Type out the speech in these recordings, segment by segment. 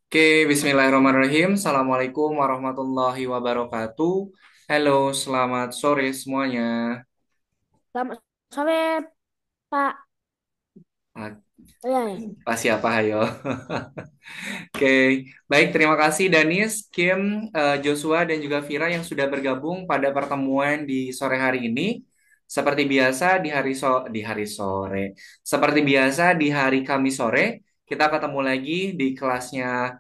Oke, Bismillahirrahmanirrahim. Assalamualaikum warahmatullahi wabarakatuh. Halo, selamat sore semuanya. Selamat sore, Pak. Ah, Oh, ya, ya. Pak siapa, hayo? Oke, baik. Terima kasih Danis, Kim, Joshua, dan juga Vira yang sudah bergabung pada pertemuan di sore hari ini. Seperti biasa di hari sore. Seperti biasa di hari Kamis sore, kita ketemu lagi di kelasnya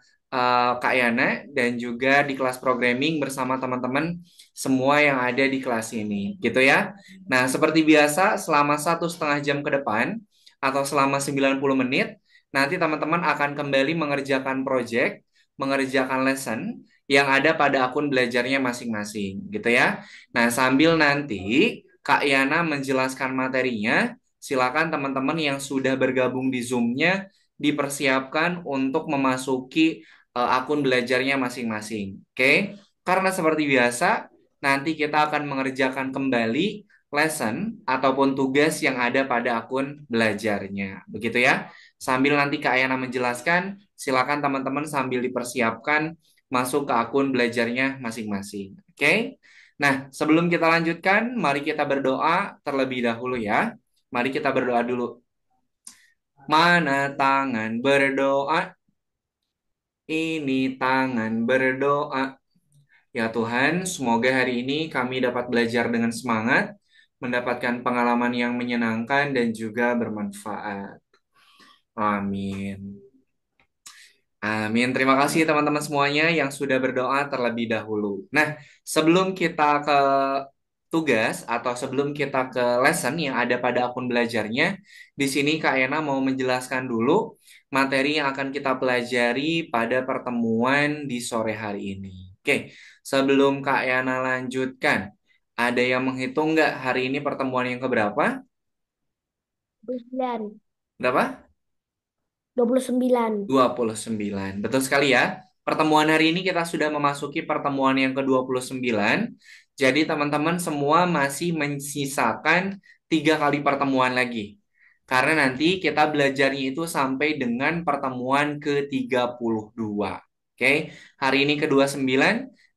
Kak Yana dan juga di kelas programming bersama teman-teman semua yang ada di kelas ini, gitu ya. Nah, seperti biasa, selama 1,5 jam ke depan atau selama 90 menit, nanti teman-teman akan kembali mengerjakan project, mengerjakan lesson yang ada pada akun belajarnya masing-masing, gitu ya. Nah, sambil nanti Kak Yana menjelaskan materinya, silakan teman-teman yang sudah bergabung di Zoom-nya dipersiapkan untuk memasuki akun belajarnya masing-masing. Oke? Karena seperti biasa, nanti kita akan mengerjakan kembali lesson ataupun tugas yang ada pada akun belajarnya. Begitu ya. Sambil nanti Kak Ayana menjelaskan, silakan teman-teman sambil dipersiapkan masuk ke akun belajarnya masing-masing. Oke? Nah, sebelum kita lanjutkan, mari kita berdoa terlebih dahulu ya. Mari kita berdoa dulu. Mana tangan berdoa? Ini tangan berdoa. Ya Tuhan, semoga hari ini kami dapat belajar dengan semangat, mendapatkan pengalaman yang menyenangkan dan juga bermanfaat. Amin. Amin. Terima kasih teman-teman semuanya yang sudah berdoa terlebih dahulu. Nah, sebelum kita ke tugas atau sebelum kita ke lesson yang ada pada akun belajarnya, di sini Kak Ena mau menjelaskan dulu materi yang akan kita pelajari pada pertemuan di sore hari ini. Oke, sebelum Kak Ena lanjutkan, ada yang menghitung nggak hari ini pertemuan yang keberapa? 29. Berapa? 29. 29. Betul sekali ya. Pertemuan hari ini kita sudah memasuki pertemuan yang ke-29. Jadi teman-teman semua masih menyisakan 3 kali pertemuan lagi. Karena nanti kita belajarnya itu sampai dengan pertemuan ke-32. Oke, hari ini ke-29,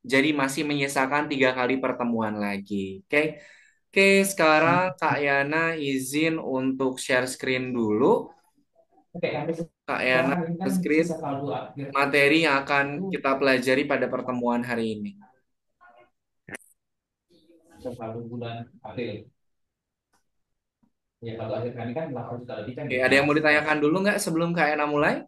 jadi masih menyisakan 3 kali pertemuan lagi. Oke, sekarang Kak Yana izin untuk share screen dulu. Kak Yana share screen materi yang akan kita pelajari pada pertemuan hari ini. Oke, ada yang mau ditanyakan dulu nggak sebelum Kak Ena mulai?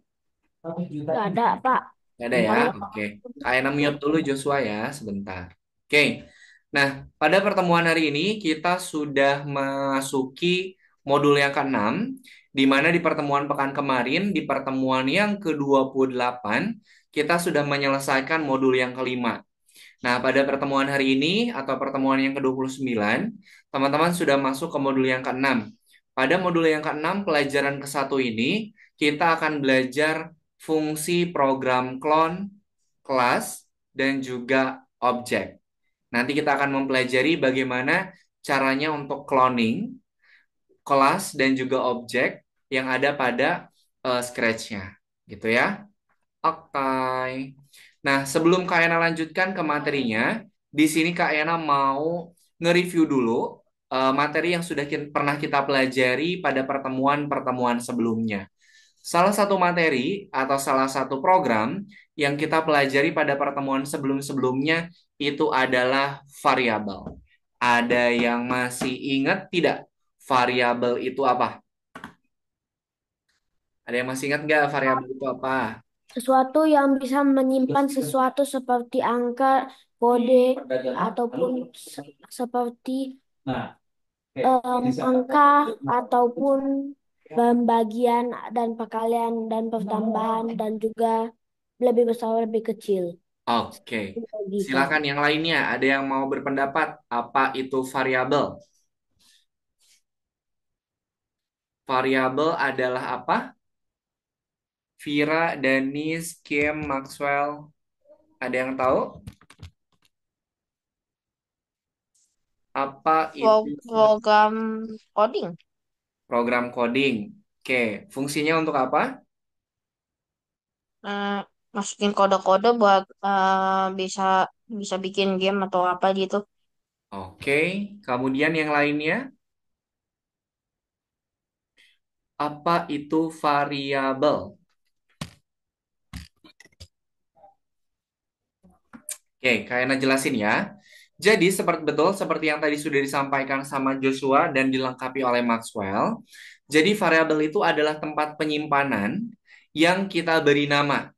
Nggak ada, Pak. Nggak ada ya? Panggil Oke. Kak Ena mute dulu Joshua ya, sebentar. Oke. Nah, pada pertemuan hari ini kita sudah memasuki modul yang ke-6, di mana di pertemuan pekan kemarin, di pertemuan yang ke-28, kita sudah menyelesaikan modul yang kelima. Nah, pada pertemuan hari ini atau pertemuan yang ke-29, teman-teman sudah masuk ke modul yang ke-6. Pada modul yang ke-6, pelajaran ke-1 ini, kita akan belajar fungsi program clone, kelas, dan juga objek. Nanti kita akan mempelajari bagaimana caranya untuk cloning, kelas, dan juga objek yang ada pada Scratch-nya. Gitu ya. Oke. Nah, sebelum Kak Yana lanjutkan ke materinya, di sini Kak Yana mau nge-review dulu materi yang sudah pernah kita pelajari pada pertemuan-pertemuan sebelumnya. Salah satu materi atau salah satu program yang kita pelajari pada pertemuan sebelum-sebelumnya itu adalah variabel. Ada yang masih ingat tidak variabel itu apa? Ada yang masih ingat nggak variabel itu apa? sesuatu yang bisa menyimpan sesuatu seperti angka, kode, ataupun seperti angka, ataupun pembagian dan perkalian dan pertambahan dan juga lebih besar lebih kecil. Oke, Logika. silakan yang lainnya. Ada yang mau berpendapat apa itu variabel? Variabel adalah apa? Vira, Danis, Kim, Maxwell. Ada yang tahu apa itu Program coding. program coding? Oke, fungsinya untuk apa? masukin kode-kode buat bisa bisa bikin game atau apa gitu. Oke, kemudian yang lainnya, apa itu variabel? Oke, kayaknya jelasin ya. Jadi seperti yang tadi sudah disampaikan sama Joshua dan dilengkapi oleh Maxwell. Jadi variabel itu adalah tempat penyimpanan yang kita beri nama.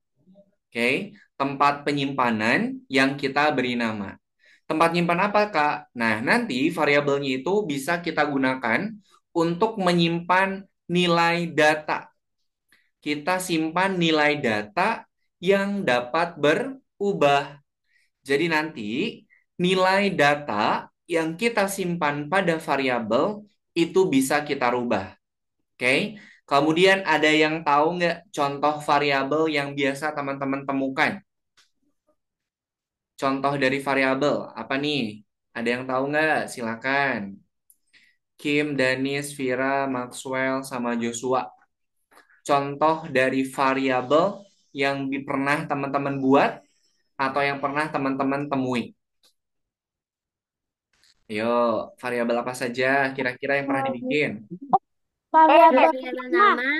Oke, tempat penyimpanan yang kita beri nama. Tempat nyimpan apa, Kak? Nah, nanti variabelnya itu bisa kita gunakan untuk menyimpan nilai data. Kita simpan nilai data yang dapat berubah. Jadi nanti nilai data yang kita simpan pada variabel itu bisa kita rubah. Oke. Kemudian ada yang tahu nggak contoh variabel yang biasa teman-teman temukan? Contoh dari variabel apa nih? Ada yang tahu nggak? Silakan. Kim, Danis, Vira, Maxwell, sama Joshua. Contoh dari variabel yang pernah teman-teman buat atau yang pernah teman-teman temui. Ayo, variabel apa saja kira-kira yang pernah dibikin? Variabel Variabel nama, nama,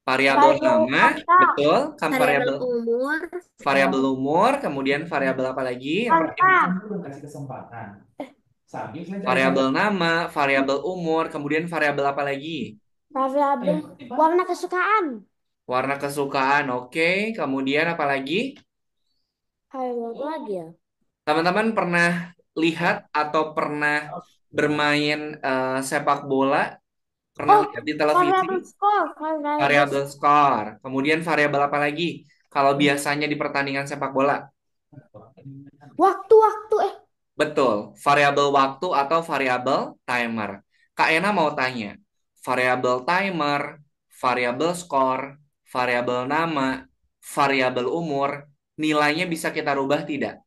Variabel variabel nama, angka, betul. Kan variabel variabel umur, variabel umur, kemudian variabel apa lagi yang pernah angka, dibikin? Belum kasih kesempatan. Sabi saya cari Variabel sumber. nama, variabel umur, kemudian variabel apa lagi? variabel warna kesukaan, Warna kesukaan, oke. Kemudian apa lagi? variabel apa lagi ya? Teman-teman pernah lihat atau pernah bermain sepak bola? Pernah Oh, lihat di televisi? variabel skor, variabel Variabel skor. Kemudian variabel apa lagi? Kalau biasanya di pertandingan sepak bola? waktu-waktu Betul, variabel waktu atau variabel timer. Kak Ena mau tanya, variabel timer, variabel skor, variabel nama, variabel umur, nilainya bisa kita rubah tidak?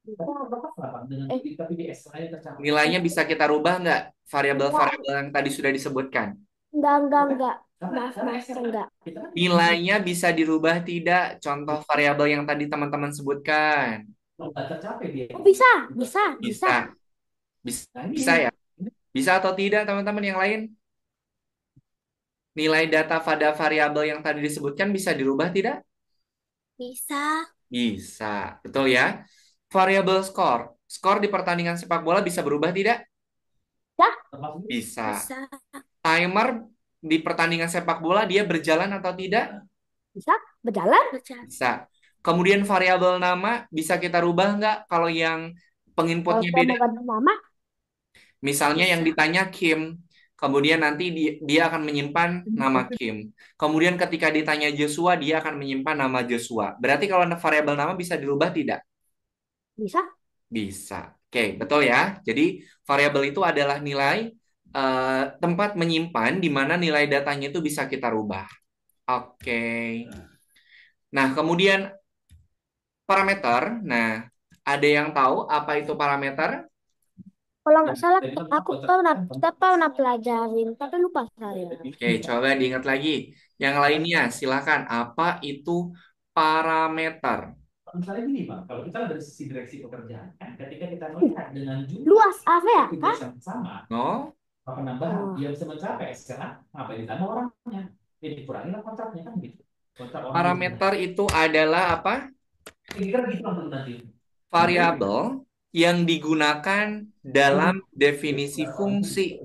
Dengan eh tapi di S saya tercapai. Nilainya bisa kita rubah nggak? enggak, Variabel-variabel yang tadi sudah disebutkan. enggak, maaf mas enggak, Kita kan Nilainya bisa dirubah tidak? Contoh variabel yang tadi teman-teman sebutkan. nggak tercapai dia. oh, bisa, bisa, Bisa, bisa, Nah ini bisa ya? Bisa atau tidak teman-teman yang lain? Nilai data pada variabel yang tadi disebutkan bisa dirubah tidak? bisa, Bisa, betul ya. Variabel skor. Skor di pertandingan sepak bola bisa berubah tidak? ya, termasuk Bisa. bisa, Timer di pertandingan sepak bola dia berjalan atau tidak? bisa berjalan. baca, Bisa. Kemudian variabel nama bisa kita rubah nggak kalau yang Kalau penginputnya saya beda? mau ganti nama, Misalnya yang bisa, ditanya Kim, kemudian nanti dia akan menyimpan nama Kim. Kemudian ketika ditanya Joshua, dia akan menyimpan nama Joshua. Berarti kalau variabel nama bisa dirubah tidak? bisa. Bisa. Oke, betul ya. Jadi variabel itu adalah nilai tempat menyimpan di mana nilai datanya itu bisa kita rubah. Oke. Nah, kemudian parameter. Nah, ada yang tahu apa itu parameter? Kalau nggak salah, Jadi kan aku kontrak pernah, kan kita pernah pelajarin, tapi lupa saya. Oke, coba diingat lagi. Yang lainnya, silakan. Apa itu parameter? misalnya gini bang, kalau kita dari sisi direksi pekerjaan, kan ketika kita melihat dengan jumlah Luas apa ya, tugas Kak? yang sama, Oh, penambahan Oh. dia bisa mencapai sekarang apa yang ditambah orangnya, jadi kurangilah kontraknya kan gitu. Kontrak orang parameter itu adalah apa? kira-kira gitu bang nanti. Variabel yang digunakan dalam definisi fungsi.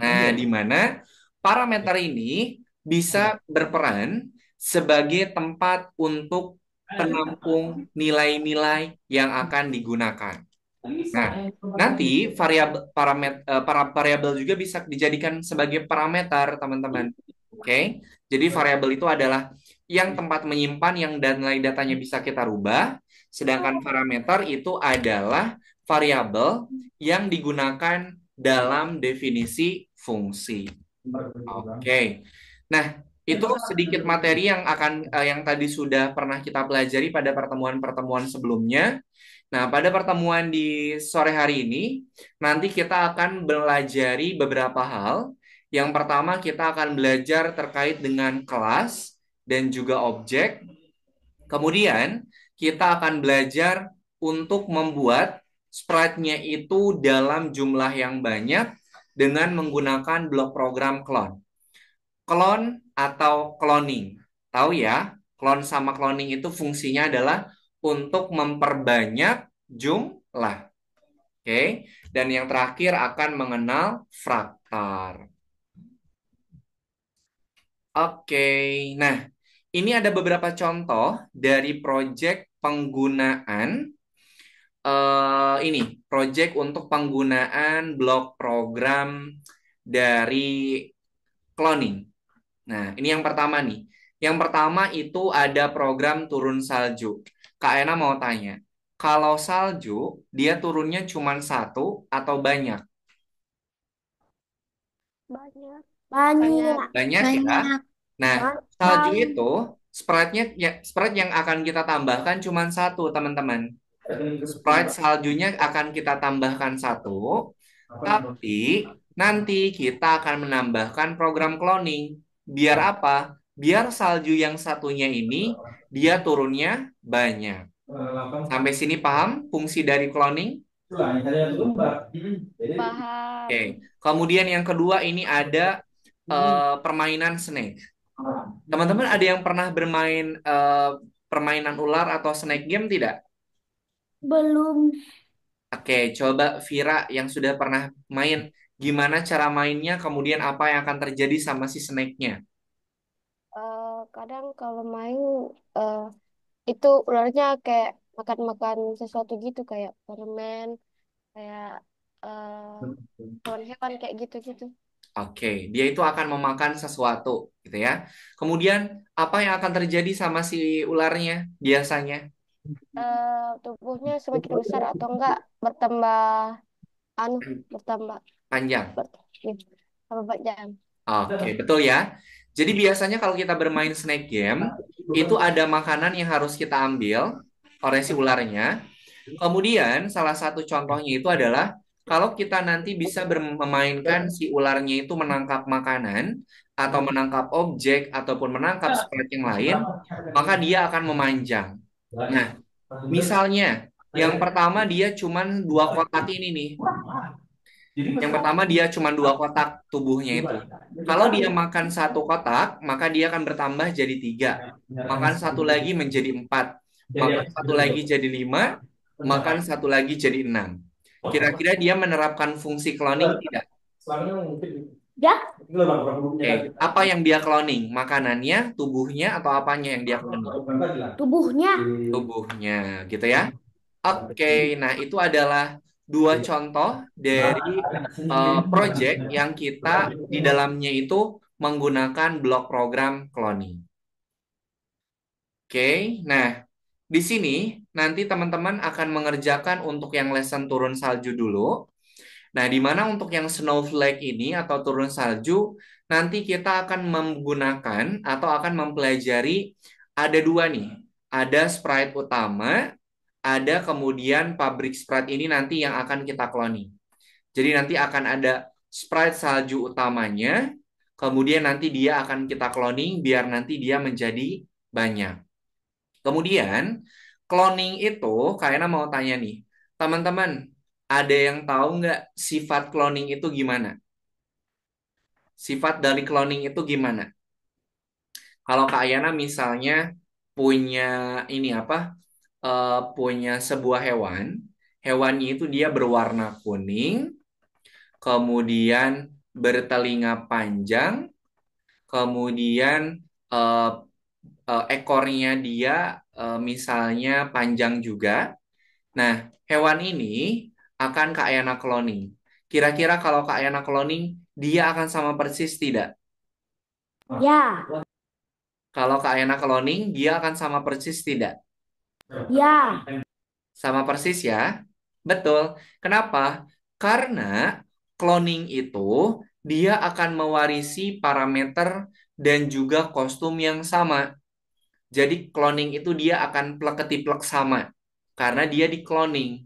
Nah, di mana parameter ini bisa berperan sebagai tempat untuk penampung nilai-nilai yang akan digunakan. Nah, nanti para variabel juga bisa dijadikan sebagai parameter, teman-teman. Oke. Jadi variabel itu adalah yang tempat menyimpan yang nilai datanya bisa kita rubah, sedangkan parameter itu adalah variabel yang digunakan dalam definisi fungsi. Oke. Nah, itu sedikit materi yang tadi sudah pernah kita pelajari pada pertemuan-pertemuan sebelumnya. Nah, pada pertemuan di sore hari ini, nanti kita akan belajari beberapa hal. Yang pertama, kita akan belajar terkait dengan kelas dan juga objek. Kemudian kita akan belajar untuk membuat sprite-nya itu dalam jumlah yang banyak dengan menggunakan blok program clone. Clone atau cloning. Tahu ya, clone sama cloning itu fungsinya adalah untuk memperbanyak jumlah. Oke, dan yang terakhir akan mengenal fraktal. Oke, nah ini ada beberapa contoh dari proyek penggunaan ini proyek untuk penggunaan blok program dari cloning. Nah, ini yang pertama nih. Yang pertama itu ada program turun salju. Kak Ena mau tanya, kalau salju dia turunnya cuma satu atau banyak? Banyak. Banyak. Banyak. Banyak ya. Banyak. Nah, salju Banyak. itu sprite-nya ya, sprite yang akan kita tambahkan cuma satu, teman-teman. Sprite saljunya akan kita tambahkan satu, tapi nanti kita akan menambahkan program cloning. Biar apa? Biar salju yang satunya ini dia turunnya banyak. Sampai sini paham fungsi dari cloning? Oke. Paham. Kemudian yang kedua ini ada permainan snake. Teman-teman ada yang pernah bermain permainan ular atau snake game tidak? Belum. Oke, coba Vira yang sudah pernah main, gimana cara mainnya, kemudian apa yang akan terjadi sama si snake-nya? Kadang kalau main eh, itu ularnya kayak makan-makan sesuatu gitu kayak permen, kayak hewan-hewan kayak gitu-gitu. Oke, dia itu akan memakan sesuatu, gitu ya. Kemudian, apa yang akan terjadi sama si ularnya biasanya? Tubuhnya semakin besar atau enggak bertambah anu bertambah Panjang. ber, ya, tambah panjang. Oke, betul ya. Jadi biasanya kalau kita bermain snake game, itu ada makanan yang harus kita ambil oleh si ularnya. Kemudian salah satu contohnya itu adalah kalau kita nanti bisa memainkan si ularnya itu menangkap makanan atau menangkap objek ataupun menangkap sprite yang lain, maka dia akan memanjang. Nah, misalnya yang pertama dia cuman dua kotak ini nih. Yang pertama dia cuma dua kotak tubuhnya itu. Kalau dia makan satu kotak, maka dia akan bertambah jadi tiga. Makan satu lagi menjadi empat. Makan satu lagi jadi lima. Makan satu lagi jadi enam. Kira-kira dia menerapkan fungsi cloning tidak? Ya, Oke, apa yang dia cloning? Makanannya, tubuhnya, atau apanya yang dia cloning? tubuhnya. Tubuhnya, gitu ya. Oke, nah itu adalah dua contoh dari project yang kita di dalamnya itu menggunakan blok program cloning. Oke, nah di sini nanti teman-teman akan mengerjakan untuk yang lesson turun salju dulu. Nah, di mana untuk yang snowflake ini atau turun salju, nanti kita akan menggunakan atau akan mempelajari ada dua nih. Ada sprite utama, ada kemudian pabrik sprite ini nanti yang akan kita cloning. Jadi nanti akan ada sprite salju utamanya, kemudian nanti dia akan kita cloning biar nanti dia menjadi banyak. Kemudian cloning itu, kayaknya mau tanya nih, teman-teman, ada yang tahu nggak sifat cloning itu gimana? Sifat dari cloning itu gimana? Kalau Kak Ayana misalnya punya ini apa? Punya sebuah hewan, hewannya itu dia berwarna kuning, kemudian bertelinga panjang, kemudian eh, ekornya dia misalnya panjang juga. Nah, hewan ini akan Kak Ayana cloning. Kira-kira kalau Kak Ayana cloning, dia akan sama persis tidak? Ya, Kalau Kak Ayana cloning, dia akan sama persis tidak? ya, Sama persis ya? Betul. Kenapa? Karena cloning itu dia akan mewarisi parameter dan juga kostum yang sama. Jadi cloning itu dia akan plek-ketiplek sama karena dia di cloning,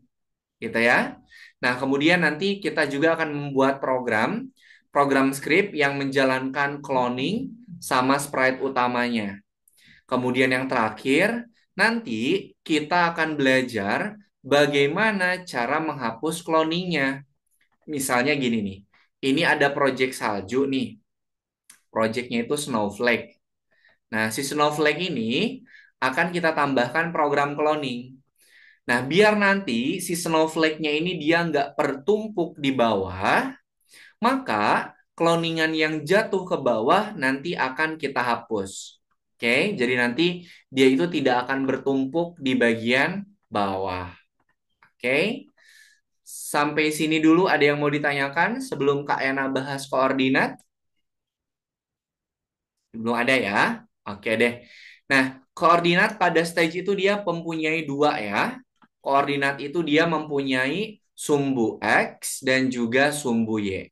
gitu ya. Nah, kemudian nanti kita juga akan membuat program script yang menjalankan cloning sama sprite utamanya. Kemudian yang terakhir, Nanti kita akan belajar bagaimana cara menghapus cloningnya. Misalnya gini nih, ini ada project salju nih. Projectnya itu Snowflake. Nah, si Snowflake ini akan kita tambahkan program cloning. Nah, biar nanti si Snowflake-nya ini dia nggak bertumpuk di bawah, maka cloningan yang jatuh ke bawah nanti akan kita hapus. Oke, jadi nanti dia itu tidak akan bertumpuk di bagian bawah. Oke, sampai sini dulu ada yang mau ditanyakan sebelum Kak Ena bahas koordinat? Belum ada ya? Oke deh. Nah, koordinat pada stage itu dia mempunyai dua ya. Koordinat itu dia mempunyai sumbu X dan juga sumbu Y.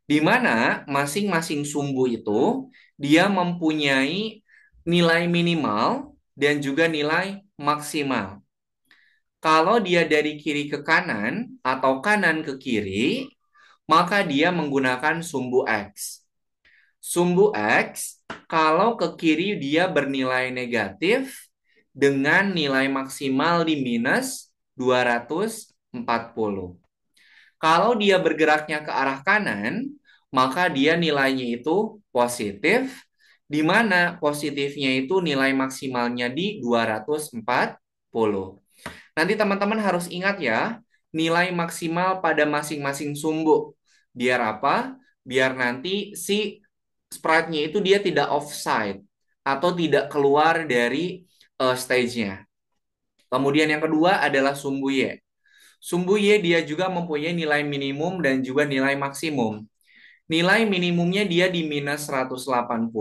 Di mana masing-masing sumbu itu dia mempunyai nilai minimal dan juga nilai maksimal. Kalau dia dari kiri ke kanan atau kanan ke kiri, maka dia menggunakan sumbu X. Sumbu X, kalau ke kiri dia bernilai negatif dengan nilai maksimal di minus 240. Kalau dia bergeraknya ke arah kanan, maka dia nilainya itu positif, di mana positifnya itu nilai maksimalnya di 240. Nanti teman-teman harus ingat ya, nilai maksimal pada masing-masing sumbu. Biar apa? Biar nanti si sprite-nya itu dia tidak offside atau tidak keluar dari stage-nya. Kemudian yang kedua adalah sumbu Y. Sumbu Y dia juga mempunyai nilai minimum dan juga nilai maksimum. Nilai minimumnya dia di minus 180,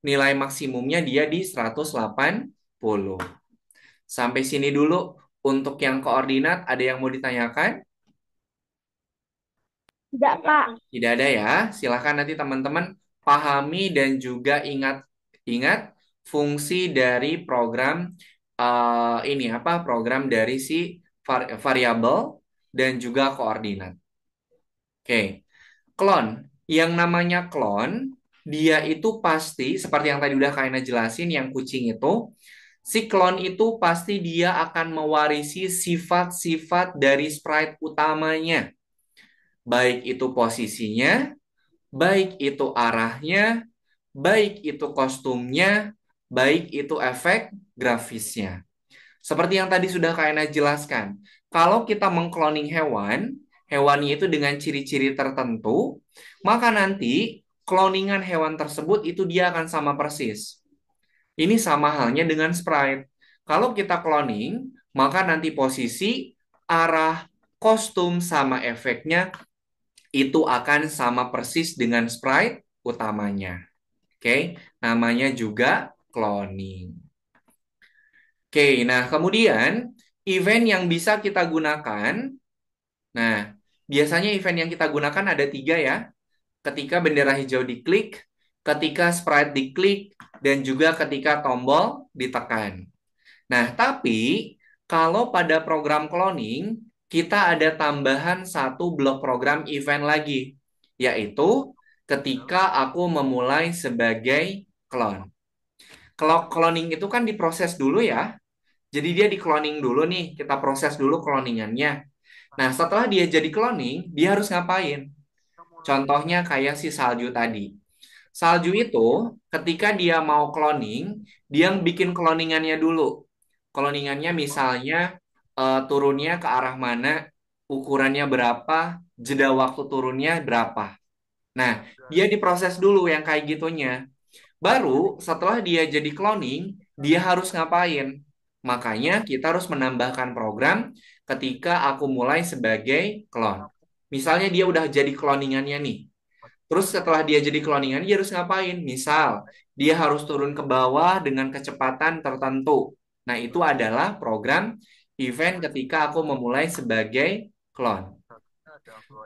nilai maksimumnya dia di 180. Sampai sini dulu untuk yang koordinat, ada yang mau ditanyakan? Tidak, Kak. Tidak ada ya. Silakan nanti teman-teman pahami dan juga ingat fungsi dari program ini apa? Program dari si variabel dan juga koordinat. Oke. Clone. Yang namanya clone, dia itu pasti seperti yang tadi udah Kaina jelasin yang kucing itu, si clone itu pasti dia akan mewarisi sifat-sifat dari sprite utamanya. Baik itu posisinya, baik itu arahnya, baik itu kostumnya, baik itu efek grafisnya. Seperti yang tadi sudah Kak Ena jelaskan, kalau kita mengkloning hewan, hewannya itu dengan ciri-ciri tertentu, maka nanti kloningan hewan tersebut itu dia akan sama persis. Ini sama halnya dengan sprite. Kalau kita cloning, maka nanti posisi, arah, kostum, sama efeknya itu akan sama persis dengan sprite utamanya. Oke, namanya juga cloning. Oke, nah kemudian event yang bisa kita gunakan, nah biasanya event yang kita gunakan ada 3 ya. Ketika bendera hijau diklik, ketika sprite diklik, dan juga ketika tombol ditekan. Nah, tapi kalau pada program cloning, kita ada tambahan satu blok program event lagi, yaitu ketika aku memulai sebagai clone. Kalau cloning itu kan diproses dulu ya. Jadi dia di cloning dulu nih, kita proses dulu cloningannya. Nah, setelah dia jadi cloning, dia harus ngapain? Contohnya kayak si salju tadi. Salju itu ketika dia mau cloning, dia bikin cloningannya dulu. Cloningannya misalnya turunnya ke arah mana, ukurannya berapa, jeda waktu turunnya berapa. Nah, dia diproses dulu yang kayak gitunya. Baru setelah dia jadi cloning, dia harus ngapain? Makanya kita harus menambahkan program ketika aku mulai sebagai clone. Misalnya dia udah jadi cloningannya nih. Terus setelah dia jadi cloningan, dia harus ngapain? Misal, dia harus turun ke bawah dengan kecepatan tertentu. Nah, itu adalah program event ketika aku memulai sebagai clone.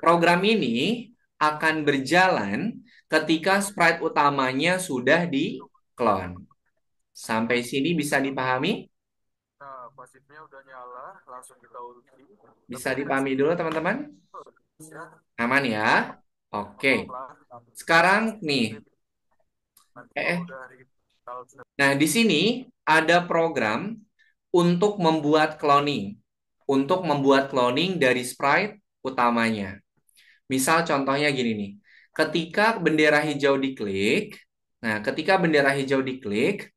Program ini akan berjalan ketika sprite utamanya sudah di clone. Sampai sini bisa dipahami? Bisa dipahami dulu, teman-teman? Aman ya? Oke. Sekarang nih, nah di sini ada program untuk membuat cloning. Untuk membuat cloning dari sprite utamanya. Misal contohnya gini nih. Ketika bendera hijau diklik, ketika bendera hijau diklik,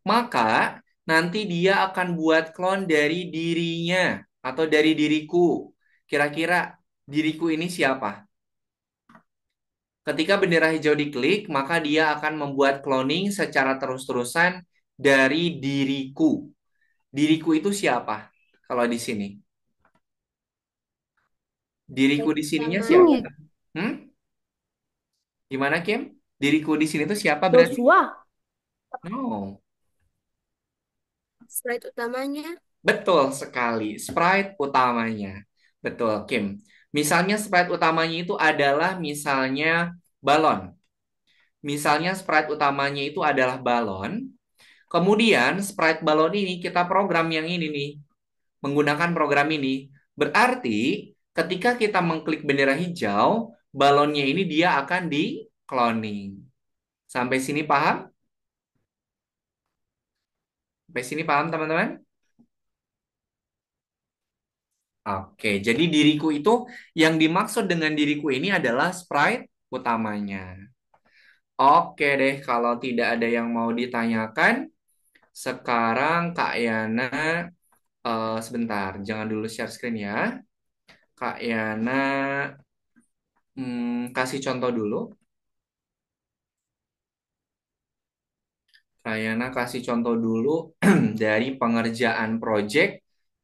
maka nanti dia akan buat klon dari dirinya atau dari diriku. Kira-kira diriku ini siapa? Ketika bendera hijau diklik, maka dia akan membuat cloning secara terus-terusan dari diriku. Diriku itu siapa? Kalau di sini. Diriku di sininya Utamanya. siapa? Hmm? Gimana, Kim? Diriku di sini itu siapa berarti? Joshua. No. Sprite utamanya. Betul sekali. Sprite utamanya. Betul, Kim. Misalnya sprite utamanya itu adalah misalnya balon. Misalnya sprite utamanya itu adalah balon. Kemudian sprite balon ini kita program yang ini nih. Menggunakan program ini. Berarti ketika kita mengklik bendera hijau, balonnya ini dia akan di cloning. Sampai sini paham? Sampai sini paham teman-teman? Oke, jadi diriku itu yang dimaksud dengan diriku ini adalah sprite utamanya. Oke deh, kalau tidak ada yang mau ditanyakan, sekarang Kak Yana, sebentar, jangan dulu share screen ya. Kak Yana, kasih contoh dulu. Kak Yana kasih contoh dulu dari pengerjaan project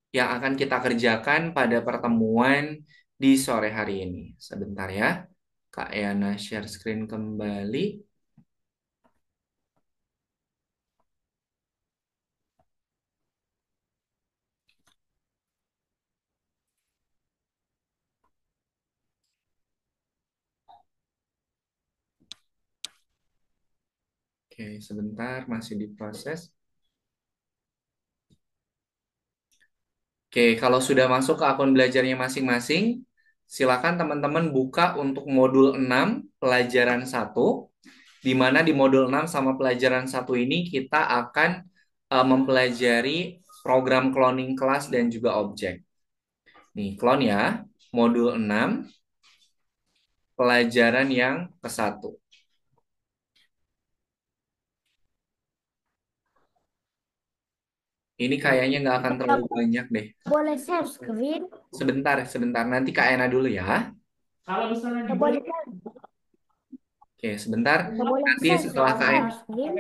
yang akan kita kerjakan pada pertemuan di sore hari ini. Sebentar ya. Kak Yana share screen kembali. Oke, sebentar masih diproses. Oke, kalau sudah masuk ke akun belajarnya masing-masing, silakan teman-teman buka untuk modul 6 pelajaran 1, di mana di modul 6 sama pelajaran 1 ini kita akan mempelajari program cloning kelas dan juga objek. Nih, clone ya, modul 6 pelajaran yang ke-1. Ini kayaknya nggak akan terlalu banyak deh. Boleh share screen? Sebentar. Nanti Kak Ena dulu ya. Kalau misalnya Nggak boleh share. Oke, sebentar. Nggak boleh Nanti share setelah Kak Ena, screen.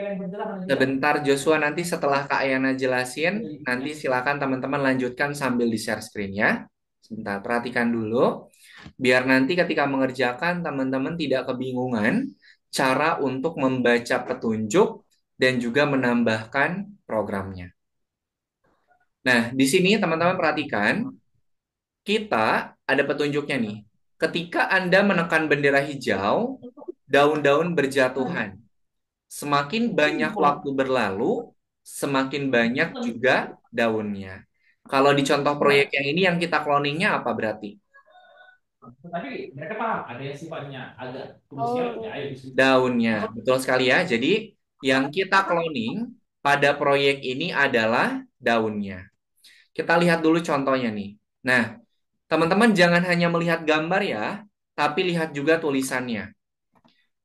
sebentar Joshua, nanti setelah Kak Yana jelasin, nanti silakan teman-teman lanjutkan sambil di-share screen ya. Sebentar, perhatikan dulu. Biar nanti ketika mengerjakan, teman-teman tidak kebingungan cara untuk membaca petunjuk dan juga menambahkan programnya. Nah, di sini teman-teman perhatikan, kita ada petunjuknya nih. Ketika Anda menekan bendera hijau, daun-daun berjatuhan. Semakin banyak waktu berlalu, semakin banyak juga daunnya. Kalau di contoh proyek yang ini, yang kita cloningnya apa berarti? Tapi mereka paham, ada yang sifatnya agak krusial, ya ayo diskusi. Daunnya. Betul sekali ya. Jadi, yang kita cloning pada proyek ini adalah daunnya. Kita lihat dulu contohnya nih. Nah, teman-teman jangan hanya melihat gambar ya, tapi lihat juga tulisannya.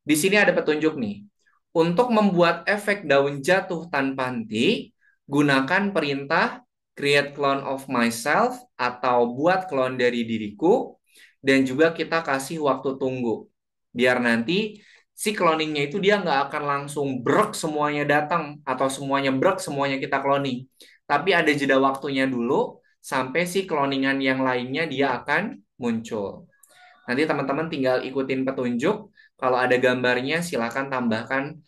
Di sini ada petunjuk nih. Untuk membuat efek daun jatuh tanpa henti, gunakan perintah create clone of myself atau buat clone dari diriku, dan juga kita kasih waktu tunggu. Biar nanti si cloningnya itu dia nggak akan langsung brek semuanya datang atau semuanya brek semuanya kita cloning. Tapi ada jeda waktunya dulu sampai si cloningan yang lainnya dia akan muncul. Nanti teman-teman tinggal ikutin petunjuk. Kalau ada gambarnya, silakan tambahkan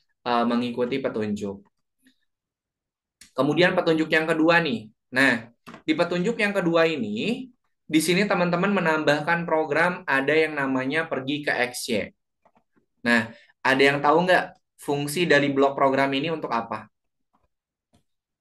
mengikuti petunjuk. Kemudian petunjuk yang kedua nih. Nah, di petunjuk yang kedua ini, di sini teman-teman menambahkan program ada yang namanya pergi ke XY. Nah, ada yang tahu nggak fungsi dari blok program ini untuk apa?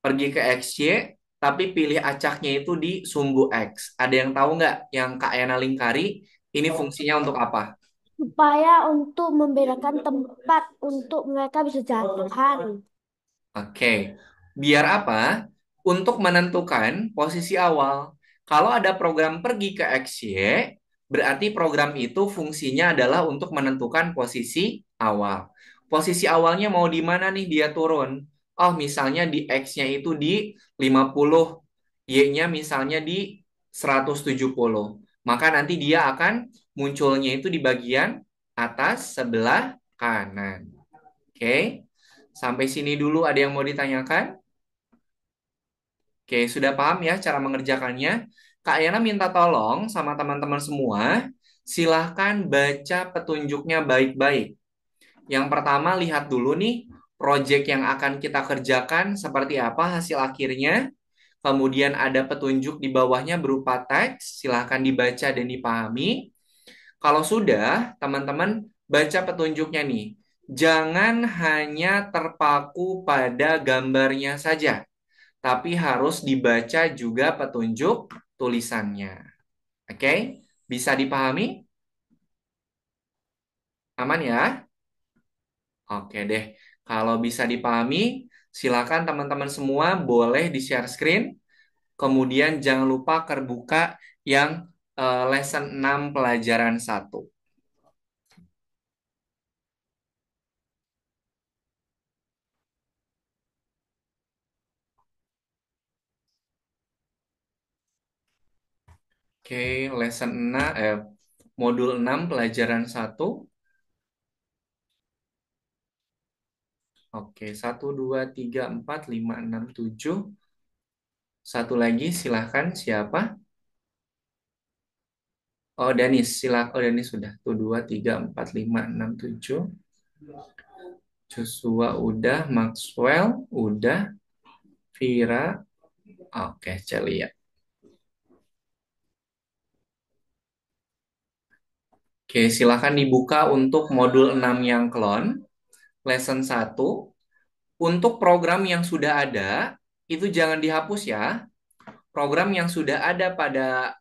Pergi ke XY, tapi pilih acaknya itu di sumbu X. Ada yang tahu nggak yang Kak Yana lingkari, ini fungsinya untuk apa? Supaya untuk membedakan tempat untuk mereka bisa jatuhan. Oke, biar apa? untuk menentukan posisi awal. Kalau ada program pergi ke XY, berarti program itu fungsinya adalah untuk menentukan posisi awal. Posisi awalnya mau di mana nih dia turun? Oh, misalnya di X-nya itu di 50, Y-nya misalnya di 170. Maka nanti dia akan munculnya itu di bagian atas sebelah kanan. Oke, sampai sini dulu ada yang mau ditanyakan? Oke, sudah paham ya cara mengerjakannya? Kak Yana minta tolong sama teman-teman semua, silahkan baca petunjuknya baik-baik. Yang pertama, lihat dulu nih, proyek yang akan kita kerjakan seperti apa hasil akhirnya. Kemudian ada petunjuk di bawahnya berupa teks, silahkan dibaca dan dipahami. Kalau sudah, teman-teman baca petunjuknya nih. Jangan hanya terpaku pada gambarnya saja, tapi harus dibaca juga petunjuk tulisannya. Oke? Bisa dipahami? Aman ya? Oke deh. Kalau bisa dipahami, silakan teman-teman semua boleh di-share screen. Kemudian jangan lupa terbuka yang lesson 6 pelajaran 1. Oke, lesson 6, modul 6 pelajaran 1. Oke, 1, 2, 3, 4, 5, 6, 7. Satu lagi, silahkan. Siapa? Oh, Danis. Silakan. Oh, Danis sudah. 1, 2, 3, 4, 5, 6, 7. Joshua udah. Maxwell udah. Vira. Oke, Celia. Oke, silahkan dibuka untuk modul 6 yang clone. Lesson 1. Untuk program yang sudah ada, itu jangan dihapus ya. Program yang sudah ada pada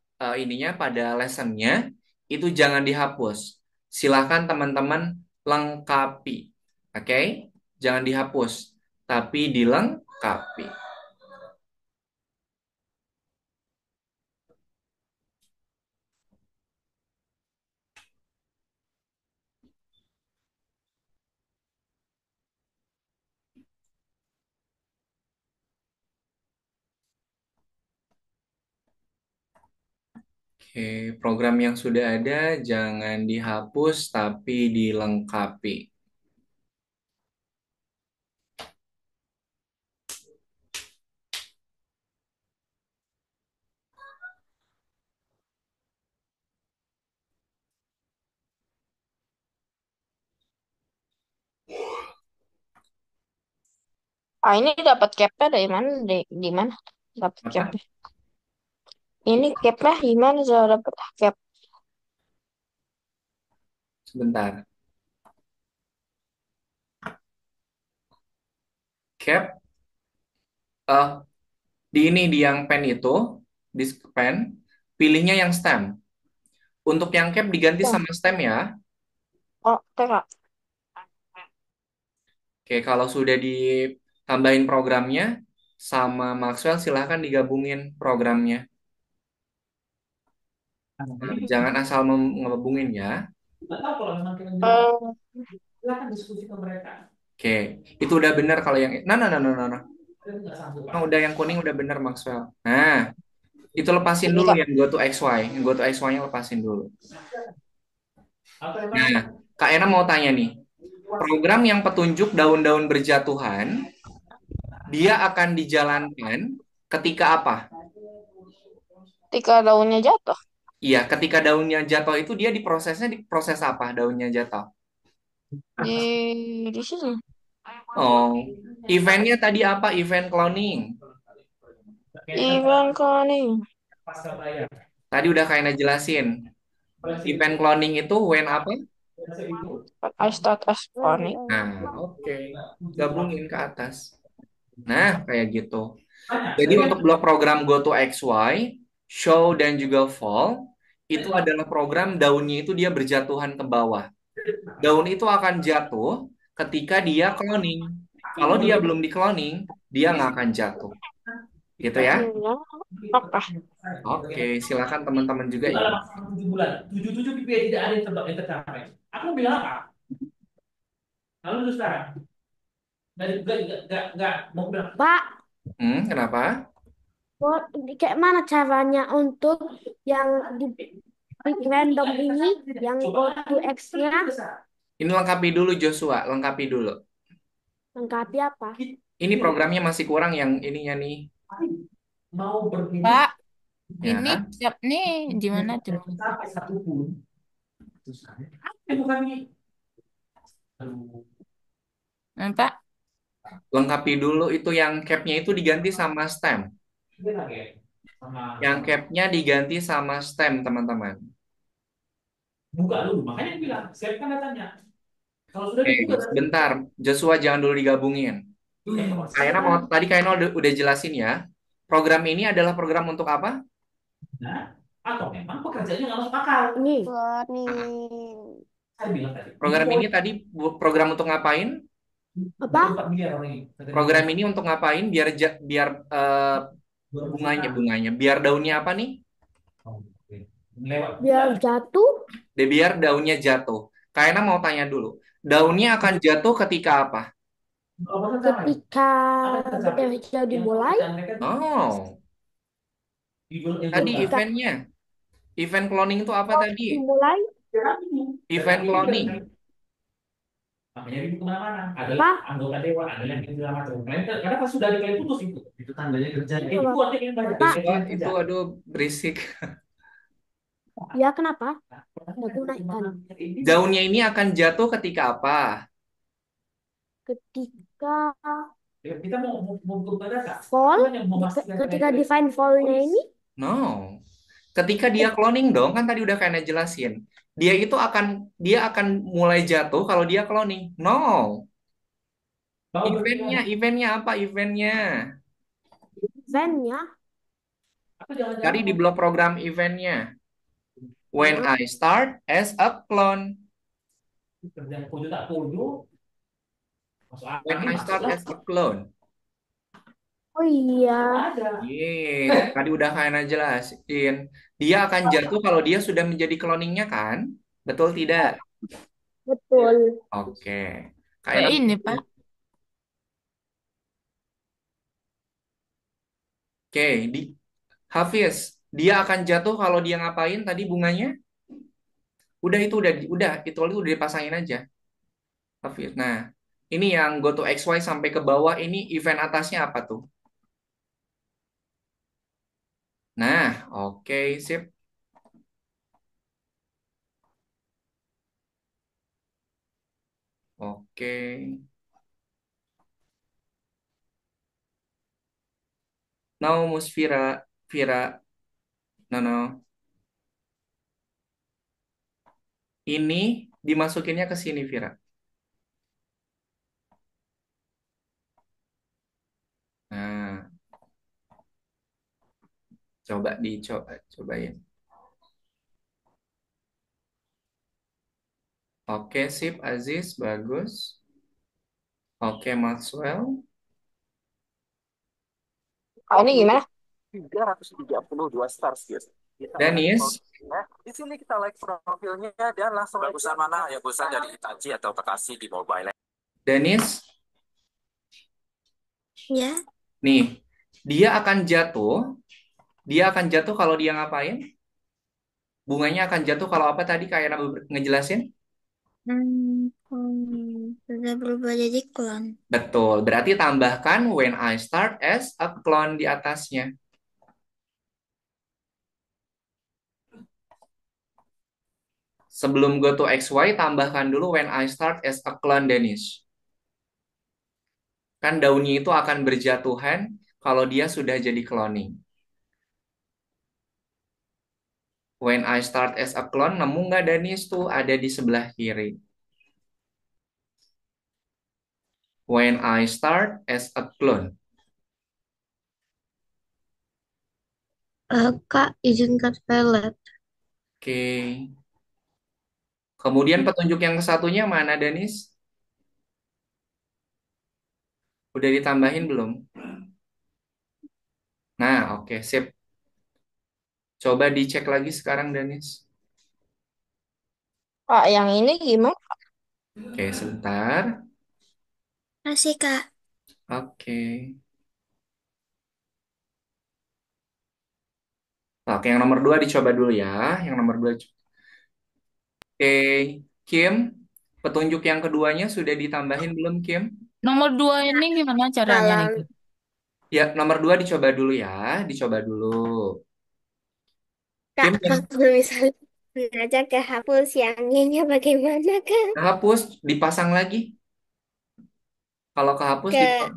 pada lessonnya, itu jangan dihapus. Silahkan teman-teman lengkapi. Oke? Jangan dihapus, tapi dilengkapi. Oke, program yang sudah ada jangan dihapus, tapi dilengkapi. Ah, ini dapat capnya dari mana? Di mana? Dapat Apa? capnya. Ini capnya gimana cara dapat cap? Sebentar. Cap, eh di yang pen itu, di pen, pilihnya yang stem. Untuk yang cap diganti Oh, sama stem ya. oh, Kak. Oke, kalau sudah ditambahin programnya sama Maxwell, silahkan digabungin programnya. Jangan asal ngehubungin ya. Nggak tahu kalau memang kita bilang, Eh, silakan diskusi ke mereka. Oke, itu udah benar kalau yang nah. Kita nggak sanggup, Pak. Nah, udah yang kuning udah benar Maxwell. Nah, itu lepasin ini dulu Kak. yang go to XY. Yang go to XY-nya lepasin dulu. Apa emang Nah, Kak Ena mau tanya nih. Program yang petunjuk daun-daun berjatuhan, dia akan dijalankan ketika apa? Ketika daunnya jatuh. Iya, ketika daunnya jatuh itu dia diprosesnya di proses apa daunnya jatuh? Di sini. Oh, eventnya tadi apa? Event cloning. Ivan Koning. pasca bayar? Tadi udah kayaknya jelasin. Event cloning itu when apa? Itu I start as Koning. Nah, oke. Gabungin ke atas. Nah, kayak gitu. banyak. Jadi untuk blok program Go to XY, Show dan juga Fall, itu adalah program daunnya itu dia berjatuhan ke bawah. Daun itu akan jatuh ketika dia cloning. Kalau dia belum di cloning, dia nggak akan jatuh. Gitu ya. Ya, oke. Oke, silakan teman-teman juga Itu ikut. dalam 7 bulan. 77 PPA tidak ada yang tercapai. Aku bilang apa? Lalu terus sekarang. Nggak mau bilang. Pak, Kenapa? kayak mana caranya untuk yang di pick random ini, yang go to X-nya, Ini lengkapi dulu Joshua, lengkapi dulu. lengkapi apa? Ini programnya masih kurang yang ininya nih. Mau bermimpi. Pak, ini Ya. siap nih gimana tuh? Sampai satu pun. Terus bukan ini. Aduh. Pak, Lengkapi dulu itu yang capnya itu diganti sama stem. Dia lagi sama Yang capnya diganti sama stem, teman-teman. buka dulu. Makanya dia bilang, siapkan datanya. Kalau sudah Oke, dibuka sebentar. Joshua jangan dulu digabungin. Kayaknya mau tadi Kayaknya udah jelasin ya. Program ini adalah program untuk apa? Nah, atau memang pekerjaannya nggak masuk akal. Ini. Nah, Saya bilang tadi. program ini tadi program untuk ngapain? Apa? 4 miliar orang ini. Program ini untuk ngapain? Biar bunganya, biar daunnya apa nih? Oh, oke. Lewat. Biar jatuh Biar daunnya jatuh. Kayaknya mau tanya dulu. Daunnya akan jatuh ketika apa? ketika bekerja dimulai. Oh, tadi eventnya. Event cloning itu apa tadi? Dimulai. Event cloning. Makanya itu kemana-mana. Ada Apa? anggota dewan, ada yang segala macam. Karena pas sudah dikali putus itu. Itu tandanya kerja. Itu artinya yang banyak. Joshua, itu aduh berisik. Ya, kenapa? Aku naikkan. Daunnya ini akan jatuh ketika apa? Ketika Kita mau berubah data. fall, Kita yang memastikan ketika define fall-nya ini, No. Ketika dia cloning dong, kan tadi udah kayaknya jelasin. Dia akan mulai jatuh kalau dia cloning. No. Eventnya apa eventnya? event-nya Atau jangan-jangan Tadi di blok program eventnya. When I start as a clone. kerjaan tujuh tak tujuh. Masuk When I start as a clone. oh iya, ada. Tadi udah kayaknya jelasin. Dia akan jatuh kalau dia sudah menjadi cloningnya kan? Betul tidak? betul. Oke. kayak ini Pak. Oke, di Hafiz, dia akan jatuh kalau dia ngapain tadi bunganya? Udah dipasangin aja. Hafiz. Nah, ini yang go to XY sampai ke bawah ini event atasnya apa tuh? Nah, oke, sip. Oke. Now, Vira, no, no. Ini dimasukinnya ke sini, Vira. Nah, cobain. Oke, sip, Aziz, bagus. Oke, Maxwell. Oh, ini gimana? 332 stars, guys. Danis, Di sini kita like profilnya dan langsung bagusan mana? Ya bagusan dari Hitachi atau Takashi di mobile. Danis, Ya, nih, dia akan jatuh. Dia akan jatuh kalau dia ngapain? Bunganya akan jatuh kalau apa tadi kayak Nabi ngejelasin? sudah berubah jadi klon. Betul, berarti tambahkan when I start as a clone di atasnya. Sebelum go to XY, tambahkan dulu when I start as a clone, Dennis. Kan daunnya itu akan berjatuhan kalau dia sudah jadi cloning. When I start as a clone, nemu nggak Dennis tuh ada di sebelah kiri. When I start as a clone. Kak, izinkan saya lihat. Oke. Kemudian petunjuk yang satunya mana, Dennis? Udah ditambahin belum? Oke, sip. Coba dicek lagi sekarang, Danis. Pak, yang ini gimana? Oke, sebentar. Masih, Kak. Oke. Oke, yang nomor 2 dicoba dulu ya. Yang nomor 2. Oke, Kim, petunjuk yang keduanya sudah ditambahin belum, Kim? Nomor 2 ini gimana caranya nih, Dalam, Kak? Ya, nomor 2 dicoba dulu ya. Dicoba dulu. Kak, Kim, yang kalau misalnya sengaja kehapus yang ininya bagaimana, Kak? kehapus, dipasang lagi. Kalau kehapus, Ke,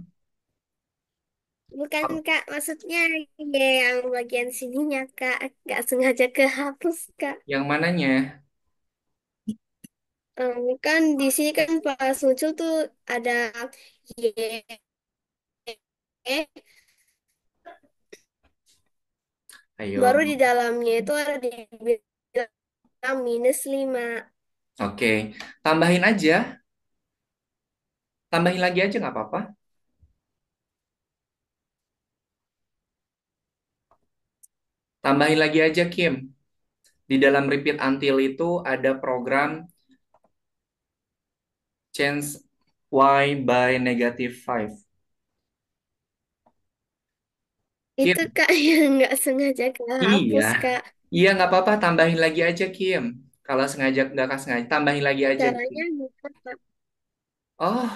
bukan, Kak, maksudnya ya yang bagian sininya, Kak. Nggak sengaja kehapus, Kak. yang mananya? Kan di sini kan pas muncul tuh ada Y, baru Ayo. di dalamnya itu ada dibilang -5. Oke, tambahin aja. Tambahin lagi aja nggak apa-apa. Tambahin lagi aja, Kim. Di dalam repeat until itu ada program change y by -5. Itu Kim, Kak yang nggak sengaja iya. kehapus, Kak. Iya, nggak apa-apa. Tambahin lagi aja, Kim. Kalau sengaja, nggak sengaja, tambahin lagi aja. Kim. Caranya bukan, Kak. Oh,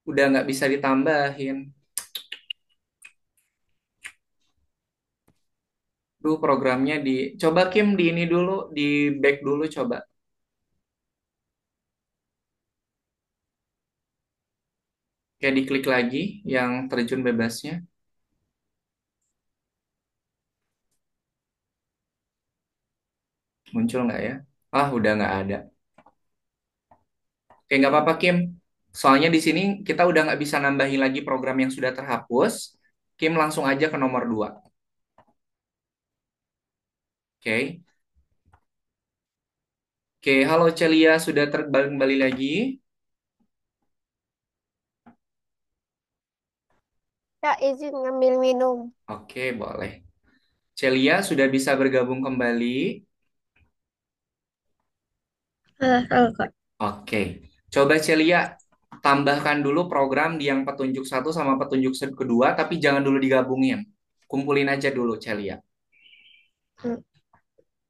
udah nggak bisa ditambahin. Duh, programnya di... Coba, Kim, di ini dulu. Di back dulu, coba. Kayak diklik lagi yang terjun bebasnya. Muncul nggak ya? Ah, udah nggak ada. Oke, nggak apa-apa, Kim. Soalnya di sini kita udah nggak bisa nambahin lagi program yang sudah terhapus. Kim langsung aja ke nomor 2. Oke. Oke, halo Celia, sudah kembali lagi? Kak, izin ngambil minum. Oke, boleh. Celia sudah bisa bergabung kembali. Kak. Oke. Coba Celia tambahkan dulu program di yang petunjuk satu sama petunjuk kedua, tapi jangan dulu digabungin. Kumpulin aja dulu, Celia. Hmm.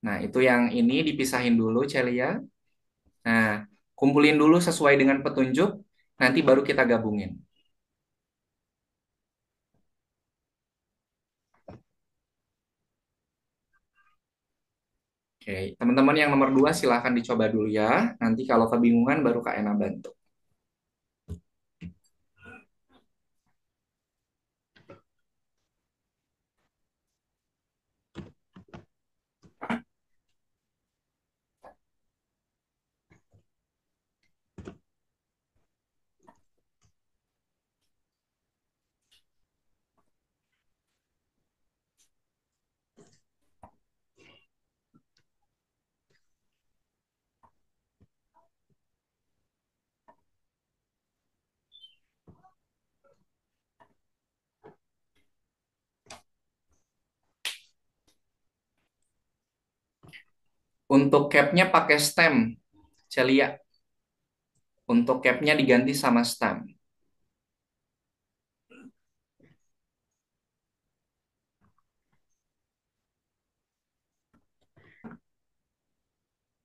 Nah, itu yang ini dipisahin dulu, Celia. Nah, kumpulin dulu sesuai dengan petunjuk, nanti baru kita gabungin. Oke, teman-teman yang nomor 2 silahkan dicoba dulu ya. Nanti kalau kebingungan baru Kak Ena bantu. Untuk cap-nya pakai stem, Celia. Untuk cap-nya diganti sama stem.